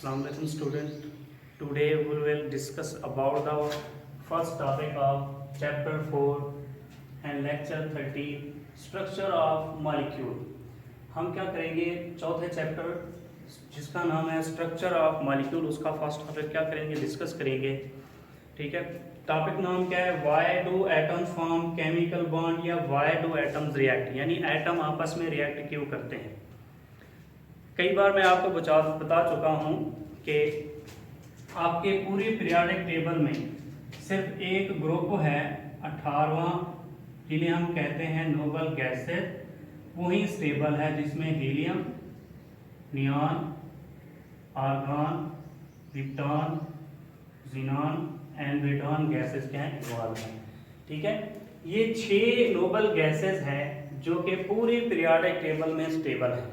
Assalamualaikum student. Today we will discuss about the first topic of chapter 4 and lecture 30 structure of molecule. हम क्या करेंगे चौथे chapter जिसका नाम है स्ट्रक्चर ऑफ मॉलिक्यूल, उसका फर्स्ट टॉपिक क्या करेंगे डिस्कस करेंगे। ठीक है, टॉपिक नाम क्या है, why do atoms form chemical bond या वाई डू एटम्स रिएक्ट, यानी एटम आपस में रिएक्ट क्यों करते हैं। कई बार मैं आपको बता चुका हूँ कि आपके पूरे पीरियोडिक टेबल में सिर्फ एक ग्रुप है 18वां, जिन्हें हम कहते हैं नोबल गैसेस, वही स्टेबल है जिसमें helium, neon, argon, krypton, xenon and radon gases क्या हैं, इन्वॉल्व हैं। ठीक है, ये 6 नोबल गैसेस हैं जो कि पूरे पीरियोडिक टेबल में स्टेबल हैं,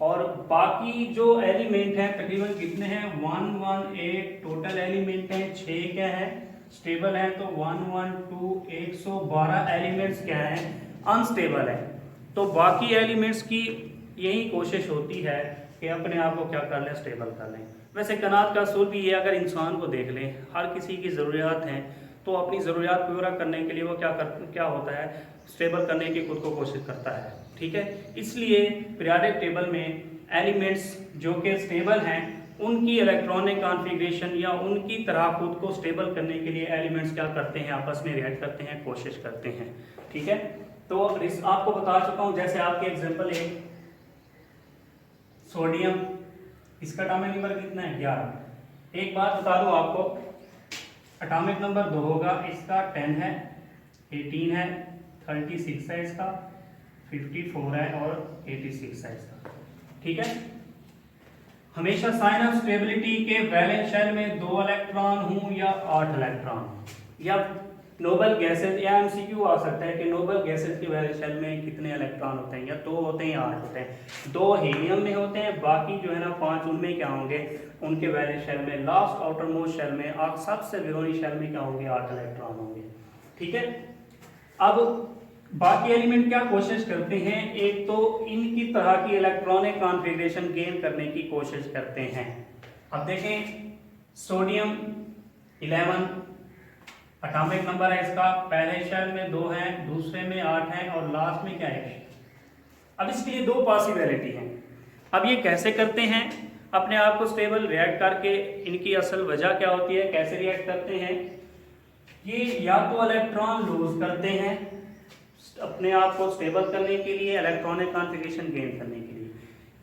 और बाकी जो एलिमेंट हैं तकरीबन कितने हैं 118 टोटल एलिमेंट हैं, 6 क्या है स्टेबल है, तो 112 112 एलिमेंट्स क्या हैं अनस्टेबल है। तो बाकी एलिमेंट्स की यही कोशिश होती है कि अपने आप को क्या कर लें, स्टेबल कर लें। वैसे कायनात का असूल भी ये, अगर इंसान को देख लें, हर किसी की ज़रूरियात हैं, तो अपनी ज़रूरियात पूरा करने के लिए वो क्या होता है, स्टेबल करने की खुद को कोशिश करता है। ठीक है, इसलिए पीरियोडिक टेबल में एलिमेंट्स जो कि स्टेबल हैं उनकी इलेक्ट्रॉनिक कॉन्फ़िगरेशन या उनकी तरह खुद को स्टेबल करने के लिए एलिमेंट्स क्या करते हैं, आपस में रिएक्ट करते हैं, कोशिश करते हैं। ठीक है, तो आपको बता चुका हूँ, जैसे आपके एग्जांपल है सोडियम, इसका एटॉमिक नंबर कितना है 11। एक बात बता दूं आपको, एटॉमिक नंबर 2 होगा, इसका 10 है, 18 है, 36 है, इसका 54 है और 86 है इसका। ठीक है, हमेशा साइन ऑफ स्टेबिलिटी के वैलेंस शेल में 2 इलेक्ट्रॉन हूं या 8 इलेक्ट्रॉन, या नोबल गैसेस, या एमसीक्यू आ सकता है कि नोबल गैसेस के वैलेंस शेल में कितने इलेक्ट्रॉन होते हैं, या 2 होते हैं या 8 होते हैं। 2 हीलियम में होते हैं, बाकी जो है ना 5 उनमें क्या होंगे, उनके वैलेंस शेल में लास्ट आउटर मोस्ट शेल में और सबसे विरोनी शेल में क्या होंगे, 8 इलेक्ट्रॉन होंगे। ठीक है, अब बाकी एलिमेंट क्या कोशिश करते हैं, एक तो इनकी तरह की इलेक्ट्रॉनिक कॉन्फ़िगरेशन गेन करने की कोशिश करते हैं। अब देखें सोडियम 11 एटॉमिक नंबर है इसका, पहले शेल में 2 है, दूसरे में 8 है और लास्ट में क्या है। अब इसके लिए 2 पॉसिबिलिटी हैं। अब ये कैसे करते हैं अपने आप को स्टेबल रिएक्ट करके, इनकी असल वजह क्या होती है, कैसे रिएक्ट करते हैं। ये या तो इलेक्ट्रॉन लूज करते हैं अपने आप को स्टेबल करने के लिए, इलेक्ट्रॉनिक कॉन्फ़िगरेशन गेन करने के लिए,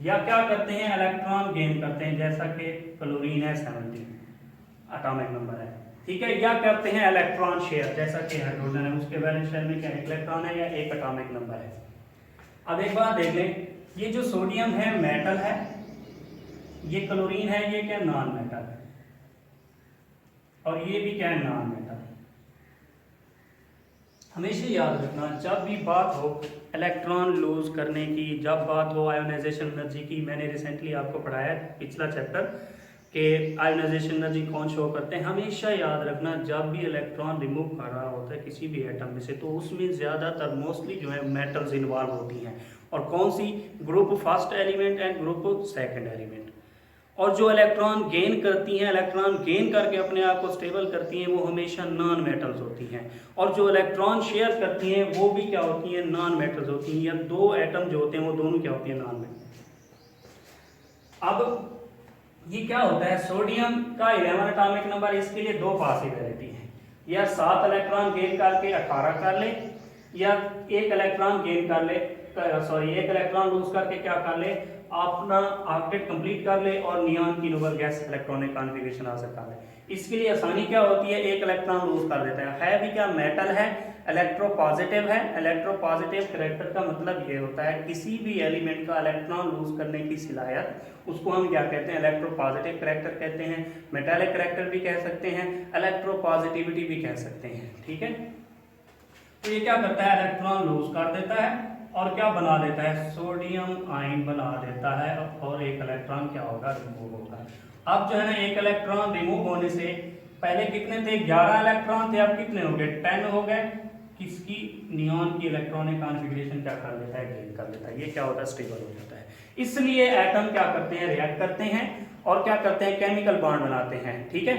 या क्या करते हैं इलेक्ट्रॉन गेन करते हैं, जैसा कि क्लोरीन है 17 एटॉमिक नंबर है। ठीक है, या करते हैं इलेक्ट्रॉन शेयर, जैसा कि हाइड्रोजन है, उसके वैलेंस शेल में क्या एक इलेक्ट्रॉन है या एक एटॉमिक नंबर है। अब एक बात देख लें, ये जो सोडियम है मेटल है, ये क्लोरीन है, ये क्या नॉन मेटल है, और ये भी क्या है नॉन मेटल। हमेशा याद रखना जब भी बात हो इलेक्ट्रॉन लूज करने की, जब बात हो आयोनाइजेशन एनर्जी की, मैंने रिसेंटली आपको पढ़ाया पिछला चैप्टर कि आयोनाइजेशन एनर्जी कौन शो करते हैं। हमेशा याद रखना जब भी इलेक्ट्रॉन रिमूव कर रहा होता है किसी भी एटम में से, तो उसमें ज़्यादातर मोस्टली जो है मेटल्स इन्वॉल्व होती हैं, और कौन सी, group first element and group second element. और जो इलेक्ट्रॉन गेन करती हैं, इलेक्ट्रॉन गेन करके अपने आप को स्टेबल करती हैं, वो हमेशा नॉन मेटल्स होती हैं, और जो इलेक्ट्रॉन शेयर करती हैं वो भी क्या होती हैं, नॉन मेटल्स होती हैं, या 2 एटम जो होते हैं वो दोनों क्या होती हैं, नॉन मेटल। अब ये क्या होता है, सोडियम का 11 एटॉमिक नंबर, इसके लिए 2 पॉसिबिलिटी हैं, या 7 इलेक्ट्रॉन गेन करके 18 कर ले, या 1 इलेक्ट्रॉन गेन कर ले, सॉरी 1 इलेक्ट्रॉन लूज करके क्या कर ले, अपना ऑक्टेट कंप्लीट कर ले और नियॉन की नोबल गैस इलेक्ट्रॉनिक कॉन्फ़िगरेशन हासिल कर ले। इसके लिए आसानी क्या होती है, 1 इलेक्ट्रॉन लूज कर देता है भी क्या मेटल है, इलेक्ट्रोपॉजिटिव है। इलेक्ट्रोपॉजिटिव करैक्टर का मतलब ये होता है किसी भी एलिमेंट का इलेक्ट्रॉन लूज करने की सलाहियत, उसको हम क्या कहते हैं, इलेक्ट्रोपॉजिटिव करैक्टर कहते हैं, मेटालिक करैक्टर भी कह सकते हैं, इलेक्ट्रोपॉजिटिविटी भी कह सकते हैं। ठीक है, तो ये क्या करता है, इलेक्ट्रॉन लूज कर देता है और क्या बना देता है, सोडियम आयन बना देता है, और 1 इलेक्ट्रॉन क्या होगा, रिमूव होगा। अब जो है ना 1 इलेक्ट्रॉन रिमूव होने से पहले कितने थे, 11 इलेक्ट्रॉन थे, अब कितने हो गए, 10 हो गए। किसकी, नियॉन की इलेक्ट्रॉनिक कॉन्फ़िगरेशन क्या कर लेता है, गेन कर लेता है। ये क्या होता है, स्टेबल हो जाता है। इसलिए एटम क्या करते हैं, रिएक्ट करते हैं और क्या करते हैं, केमिकल बॉन्ड बनाते हैं। ठीक है,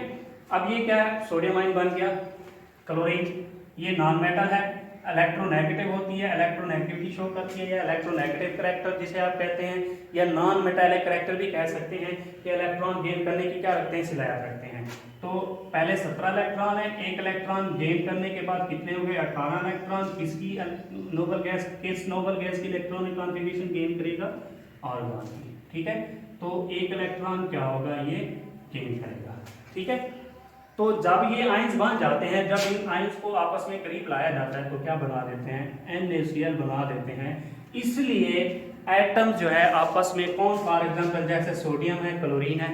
अब ये क्या है, सोडियम आयन बन गया, क्लोरीन, ये नॉन मेटल है, इलेक्ट्रोनेगेटिव होती है, इलेक्ट्रोनेगेटिविटी शो करती है, या इलेक्ट्रोनेगेटिव करैक्टर जिसे आप कहते हैं, या नॉन मेटालिक करैक्टर भी कह सकते हैं, कि इलेक्ट्रॉन गेन करने की क्या रखते हैं, सिलाया रखते हैं। तो पहले 17 इलेक्ट्रॉन है, एक इलेक्ट्रॉन गेन करने के बाद कितने हो गए, 18 इलेक्ट्रॉन। किसकी नोबल गैस, किस नोबल गैस की इलेक्ट्रॉनिक कॉन्फ़िगरेशन गेन करेगा, आर्गॉन की। ठीक है, तो एक इलेक्ट्रॉन क्या होगा, ये गेन करेगा। ठीक है, तो जब ये आयंस बन जाते हैं, जब इन आयंस को आपस में करीब लाया जाता है तो क्या बना देते हैं, NaCl बना देते हैं। इसलिए एटम जो है आपस में, कौन फॉर एग्जांपल जैसे सोडियम है, क्लोरीन है,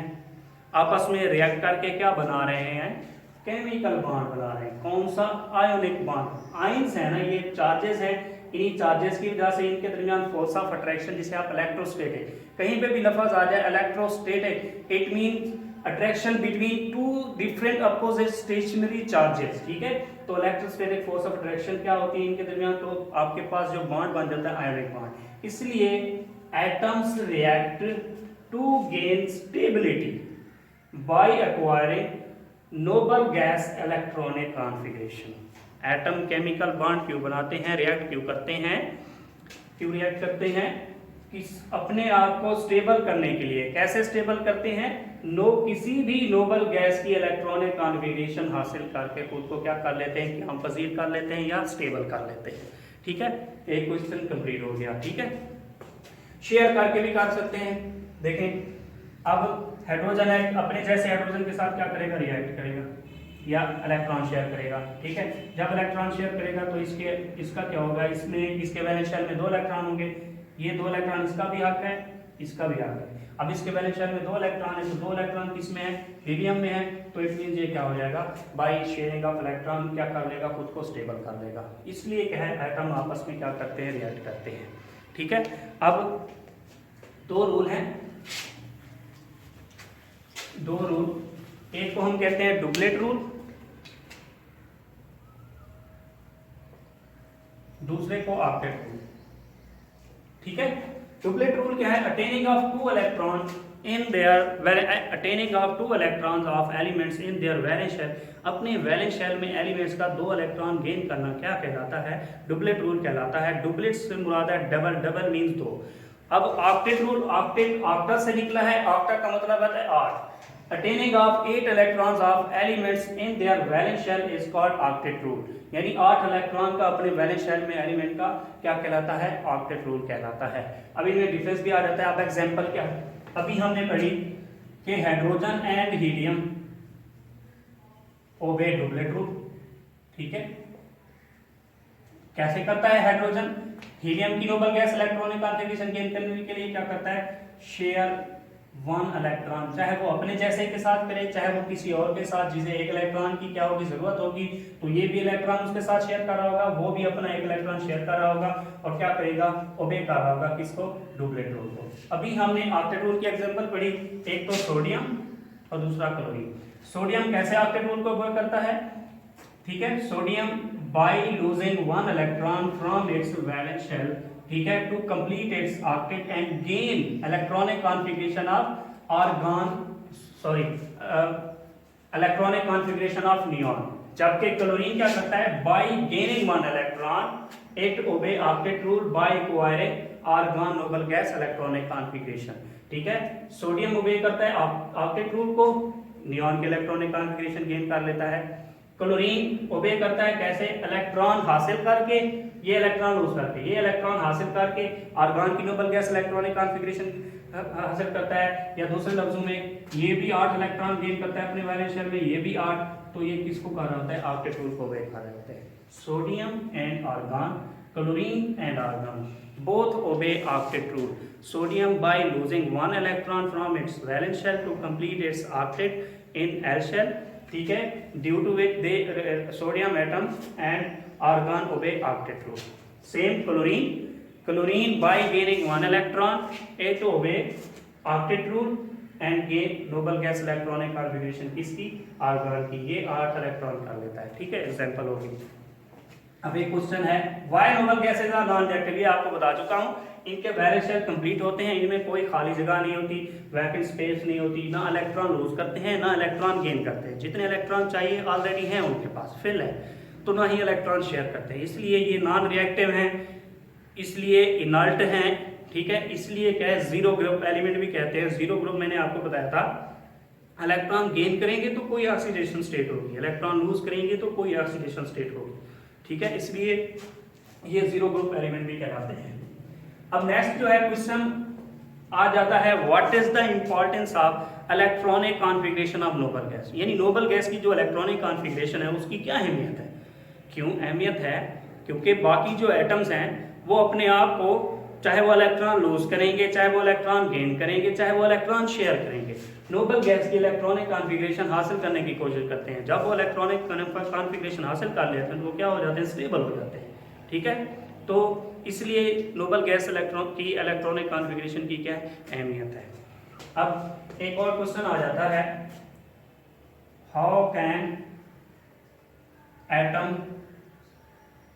आपस में रिएक्ट करके क्या बना रहे हैं, केमिकल बॉन्ड बना रहे हैं। कौन सा, आयोनिक बॉन्ड। आयंस है ना, ये चार्जेस हैं, इन्हीं चार्जेस की वजह से इनके दरमियान फोर्स ऑफ अट्रैक्शन, जिसे आप इलेक्ट्रोस्टैटिक, कहीं पे भी लफ्ज आ जाए electrostatic, it means attraction between two different opposite stationary charges. ठीक है, तो इलेक्ट्रोस्टैटिक फोर्स ऑफ अट्रैक्शन क्या होती है इनके दरमियान, तो आपके पास जो बॉन्ड बन जाता है, आयोनिक बॉन्ड। इसलिए atoms react to gain stability by acquiring noble gas electronic configuration. Atom chemical bond क्यों बनाते हैं, रिएक्ट क्यों करते हैं, क्यों रिएक्ट करते हैं, अपने आप को स्टेबल करने के लिए। कैसे स्टेबल करते हैं, किसी भी नोबल गैस की इलेक्ट्रॉनिक कॉन्फ़िगरेशन हासिल करके खुद को क्या कर लेते हैं, कि हम पजीर कर लेते हैं या स्टेबल कर लेते हैं। ठीक है, एक क्वेश्चन कंप्लीट हो गया। ठीक है, शेयर करके भी कर सकते हैं। देखें, अब हाइड्रोजन है, अपने जैसे हाइड्रोजन के साथ क्या करेगा, रिएक्ट करेगा या इलेक्ट्रॉन शेयर करेगा। ठीक है, जब इलेक्ट्रॉन शेयर करेगा तो इसका क्या होगा, इसमें इसके वैलेंस शेल में 2 इलेक्ट्रॉन होंगे, ये 2 इलेक्ट्रॉन इसका भी हक है, इसका भी हक है। अब इसके वैलेंस शेल में 2 इलेक्ट्रॉन है, तो 2 इलेक्ट्रॉन किस में है, हीलियम में है, तो इट मींस ये क्या हो जाएगा, बाय शेयरिंग ऑफ इलेक्ट्रॉन क्या कर लेगा, खुद को स्टेबल कर लेगा। इसलिए क्या है, एटम आपस में क्या करते हैं, रिएक्ट करते हैं। ठीक है, अब 2 रूल हैं, 2 रूल, एक को हम कहते हैं डुप्लेट रूल, दूसरे को ऑक्टेट रूल। ठीक है, डुप्लेट रूल क्या है, attaining of 2 electron in their, attaining of 2 electrons of elements in their valence shell, अपने वैलेंस शेल में एलिमेंट्स का 2 इलेक्ट्रॉन गेन करना क्या कहलाता है, डुप्लेट रूल कहलाता है। डुप्लेट से मुराद है डबल, डबल मींस 2। अब ऑक्टेट रूल, ऑक्टेट ऑक्टा से निकला है, ऑक्टा का मतलब होता है 8। Attaining of 8 electrons of elements in their valence shell is called octet rule, यानी 8 इलेक्ट्रॉन का अपने वैलेंस शेल में एलिमेंट का क्या कहलाता है, ऑक्टेट रूल कहलाता है। अब इनमें डिफरेंस भी आ जाता है। अब एग्जांपल क्या, अभी हमने पढ़ी कि hydrogen and helium obey duplet rule. ठीक है, कैसे करता है हाइड्रोजन, हीलियम की noble gas electronic configuration gain करने के लिए क्या करता है, शेयर 1 इलेक्ट्रॉन, चाहे वो अपने जैसे के साथ करे, चाहे वो किसी और के साथ जिसे 1 इलेक्ट्रॉन की क्या होगी, जरूरत होगी, तो ये भी इलेक्ट्रॉन उसके साथ शेयर कर रहा होगा, वो भी अपना 1 इलेक्ट्रॉन शेयर कर रहा होगा, और क्या करेगा, ओबे कर रहा होगा किसको, डुप्लेट रूल को। अभी हमने ऑक्टेट रूल की एग्जांपल पढ़ी, एक तो सोडियम और दूसरा क्लोरीन। सोडियम कैसे ऑक्टेट रूल को ओबे करता है, ठीक है, sodium by losing 1 electron from its valence shell, ठीक है, to complete its octet and gain electronic configuration of argon, sorry electronic configuration of neon. जबकि क्लोरीन क्या करता है, by gaining 1 electron it obey octet rule by acquiring argon noble gas electronic configuration. ठीक है, sodium obey करता है octet rule को, neon के इलेक्ट्रॉनिक कॉन्फ़िगरेशन गेन कर लेता है। क्लोरीन ओबे करता है कैसे, इलेक्ट्रॉन हासिल करके, ये इलेक्ट्रॉन लूज करके, ये इलेक्ट्रॉन हासिल करके आर्गॉन की नोबल गैस इलेक्ट्रॉनिक कॉन्फ़िगरेशन हासिल करता है, या दूसरे लफ्जों में ये भी 8 इलेक्ट्रॉन गेन करता है अपने वैलेंस शेल में, ये भी 8, तो ये किसको कर रहा होता है, ऑक्टेट रूल को ओबे कर रहे होते हैं। Sodium and argon, chlorine and argon both obey octet rule. Sodium by losing 1 electron from its valence shell to complete its octet in L shell, ठीक है, due to which they sodium atoms and argon obey octet rule. Same chlorine by gaining 1 electron it obey octet rule and gain noble gas electronic configuration किसकी, argon की, ये 8 electron कर लेता है। ठीक है, एग्जांपल होगी। अब एक क्वेश्चन है, why noble gases are non reactive, ये आपको बता चुका हूँ। इनके वैलेंस शेल कंप्लीट होते हैं, इनमें कोई खाली जगह नहीं होती, वैकेंट स्पेस नहीं होती, ना इलेक्ट्रॉन लूज करते हैं ना इलेक्ट्रॉन गेन करते हैं। जितने इलेक्ट्रॉन चाहिए ऑलरेडी हैं उनके पास, फिल है, तो ना ही इलेक्ट्रॉन शेयर करते हैं, इसलिए ये नॉन रिएक्टिव हैं, इसलिए इनर्ट हैं, ठीक है। इसलिए क्या है, जीरो ग्रुप एलिमेंट भी कहते हैं। जीरो ग्रुप मैंने आपको बताया था, इलेक्ट्रॉन गेन करेंगे तो कोई ऑक्सीडेशन स्टेट होगी, इलेक्ट्रॉन लूज करेंगे तो कोई ऑक्सीडेशन स्टेट होगी, ठीक है। इसलिए ये जीरो ग्रुप एलिमेंट भी कहलाते हैं। अब नेक्स्ट जो है क्वेश्चन आ जाता है, what is the importance of electronic configuration of noble gas, यानी नोबल गैस की जो इलेक्ट्रॉनिक कॉन्फ़िगरेशन है उसकी क्या अहमियत है। क्यों अहमियत है, क्योंकि बाकी जो एटम्स हैं वो अपने आप को, चाहे वो इलेक्ट्रॉन लूज करेंगे, चाहे वो इलेक्ट्रॉन गेन करेंगे, चाहे वो इलेक्ट्रॉन शेयर करेंगे, नोबल गैस की इलेक्ट्रॉनिक कॉन्फ़िगरेशन हासिल करने की कोशिश करते हैं। जब वो इलेक्ट्रॉनिक कॉन्फ़िगरेशन हासिल कर लेते हैं तो वो क्या हो जाते हैं, स्टेबल हो जाते हैं, ठीक है। तो इसलिए नोबल गैस की इलेक्ट्रॉनिक कॉन्फ़िगरेशन की क्या अहमियत है। अब एक और क्वेश्चन आ जाता है, how can atom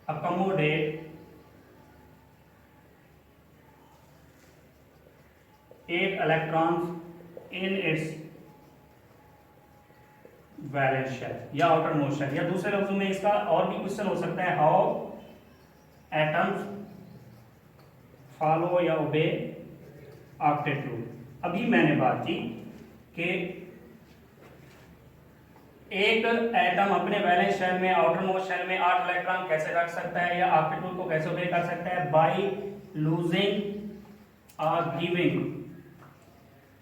accommodate 8 electrons in its valence shell या आउटर मोस्ट शेल, या दूसरे लफ्जों में इसका और भी क्वेश्चन हो सकता है, हाउ एटम्स फॉलो या ओबे ऑक्टेट रूल। अभी मैंने बात की कि एक एटम अपने वैलेंस शेल में, आउटर मोस्ट शेल में 8 इलेक्ट्रॉन कैसे रख सकता है, या ऑक्टेट रूल को कैसे ओबे कर सकता है, बाय लूजिंग और giving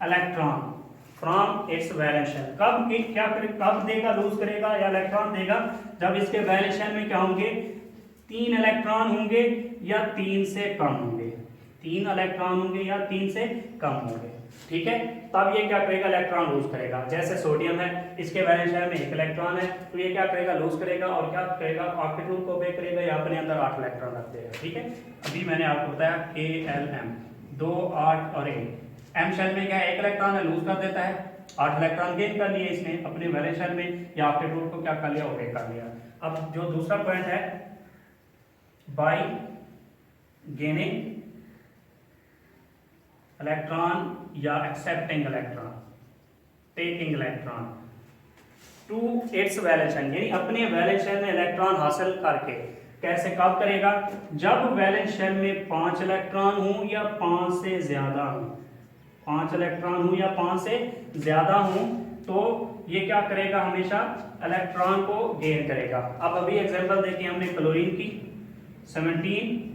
electron from its valence shell. कब क्या करे, कब देगा, लूज करेगा या इलेक्ट्रॉन देगा, जब इसके वैलेंस शेल में क्या होंगे, 3 इलेक्ट्रॉन होंगे या 3 से कम होंगे, 3 इलेक्ट्रॉन होंगे या 3 से कम होंगे, ठीक है। तब ये क्या करेगा, इलेक्ट्रॉन लूज करेगा। जैसे सोडियम है, इसके वैलेंस शेल में 1 इलेक्ट्रॉन है, तो ये क्या करेगा, लूज करेगा और क्या करेगा, ऑक्टेट रूल को ओबे करेगा या अपने अंदर 8 इलेक्ट्रॉन रख देगा, ठीक है। अभी मैंने आपको बताया KLM 2 8 और 1। एम शेल में क्या है, 1 इलेक्ट्रॉन है, लूज कर देता है, 8 इलेक्ट्रॉन गेन कर लिए इसने अपने वैलेंस शेल में, या ऑक्टेट रूल को क्या कर लिया, ओबे कर लिया। अब जो दूसरा पॉइंट है, बाय गेनिंग इलेक्ट्रॉन या accepting electron, taking electron to its valence shell, यानी अपने वैलेंस शेल में इलेक्ट्रॉन हासिल करके। कैसे, कब करेगा, जब वैलेंस शेल में 5 इलेक्ट्रॉन हो या 5 से ज्यादा हो, 5 इलेक्ट्रॉन हो या 5 से ज्यादा हो, तो ये क्या करेगा, हमेशा इलेक्ट्रॉन को गेन करेगा। अब अभी एग्जांपल देखिए हमने क्लोरीन की, 17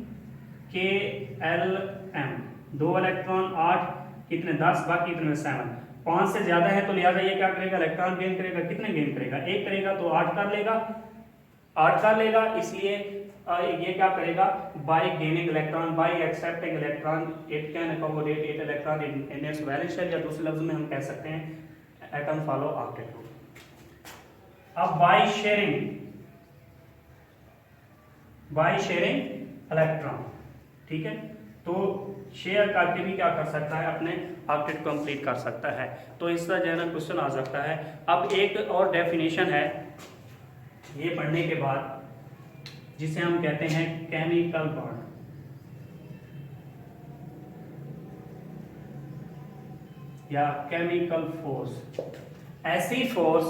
KLM 2 इलेक्ट्रॉन 8 कितने 10, बाकी कितने 7, 5 से ज्यादा है तो लिहाजा ये क्या करेगा, इलेक्ट्रॉन गेन करेगा। कितने गेन करेगा, 1 करेगा तो 8 कर लेगा, 8 कर लेगा। इसलिए ये क्या करेगा, by gaining electron, by accepting electron, it can accommodate 8 electron in its valence shell, या दूसरे लफ्ज में हम कह सकते हैं एटम फॉलो ऑक्टेट रूल। अब बाय शेयरिंग इलेक्ट्रॉन, ठीक है, तो शेयर करके भी क्या कर सकता है, अपने ऑक्टेट कंप्लीट कर सकता है। तो इस तरह जो है ना क्वेश्चन आ सकता है। अब एक और डेफिनेशन है ये पढ़ने के बाद, जिसे हम कहते हैं केमिकल बॉन्ड, या केमिकल फोर्स। ऐसी फोर्स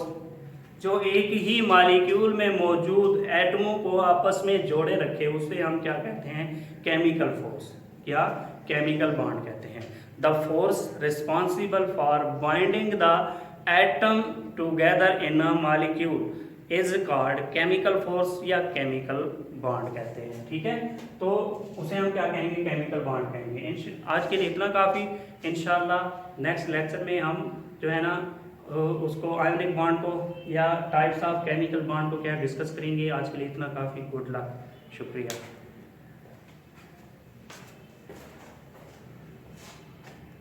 जो एक ही मॉलिक्यूल में मौजूद एटमों को आपस में जोड़े रखे, उसे हम क्या कहते हैं, केमिकल फोर्स या केमिकल बॉन्ड कहते हैं। The force responsible for binding the atom together in a molecule is called chemical force या केमिकल बॉन्ड कहते हैं, ठीक है। तो उसे हम क्या कहेंगे, केमिकल बॉन्ड कहेंगे। आज के लिए इतना काफ़ी, इंशाल्लाह नेक्स्ट लेक्चर में हम जो है ना उसको आयोनिक बॉन्ड को या टाइप्स ऑफ केमिकल बॉन्ड को क्या डिस्कस करेंगे। आज के लिए इतना काफ़ी, गुड लक, शुक्रिया।